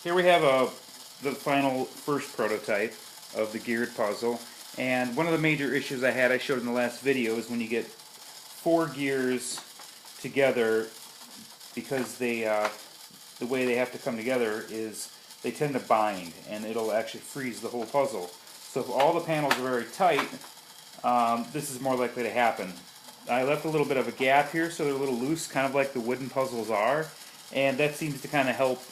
Here we have the final first prototype of the geared puzzle, and one of the major issues I showed in the last video is when you get 4 gears together, because they the way they have to come together is they tend to bind, and it'll actually freeze the whole puzzle. So if all the panels are very tight, this is more likely to happen. I left a little bit of a gap here so they're a little loose, kind of like the wooden puzzles are, and that seems to kind of help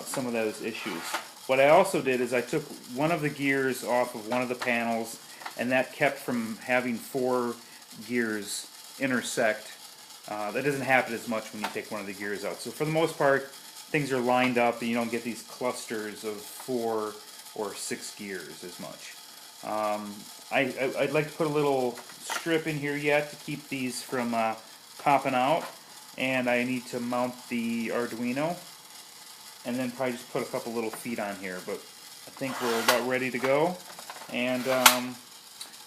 some of those issues. What I also did is I took one of the gears off of one of the panels, and that kept from having 4 gears intersect. That doesn't happen as much when you take one of the gears out. So for the most part, things are lined up and you don't get these clusters of 4 or 6 gears as much. I'd like to put a little strip in here yet to keep these from popping out, and I need to mount the Arduino and then probably just put a couple little feet on here, but I think we're about ready to go. And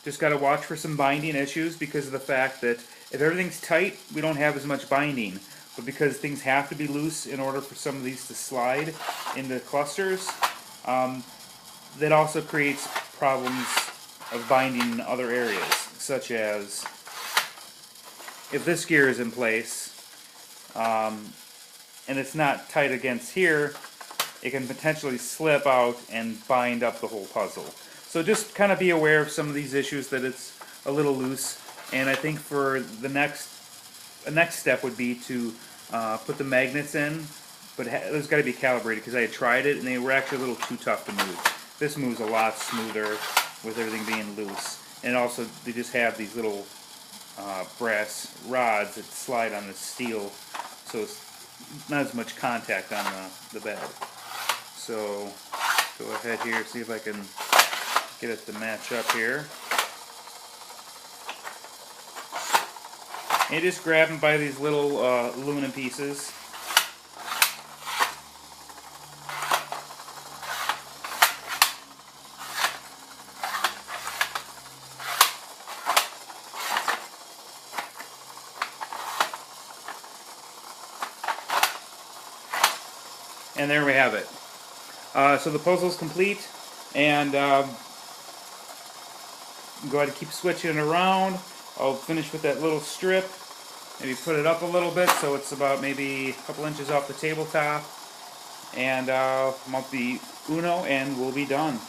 just got to watch for some binding issues because of the fact that if everything's tight, we don't have as much binding. But because things have to be loose in order for some of these to slide into clusters, that also creates problems of binding in other areas, such as if this gear is in place and it's not tight against here, it can potentially slip out and bind up the whole puzzle. So just kind of be aware of some of these issues, that it's a little loose. And I think for the next step would be to put the magnets in, but there's got to be calibrated because I had tried it and they were actually a little too tough to move. This moves a lot smoother with everything being loose. And also they just have these little brass rods that slide on the steel, so it's not as much contact on the bed. So go ahead here, see if I can get it to match up here. And just grab them by these little aluminum pieces. And there we have it. So the puzzle's complete, and go ahead and keep switching it around. I'll finish with that little strip, maybe put it up a little bit so it's about maybe a couple inches off the tabletop, and mount the Uno and we'll be done.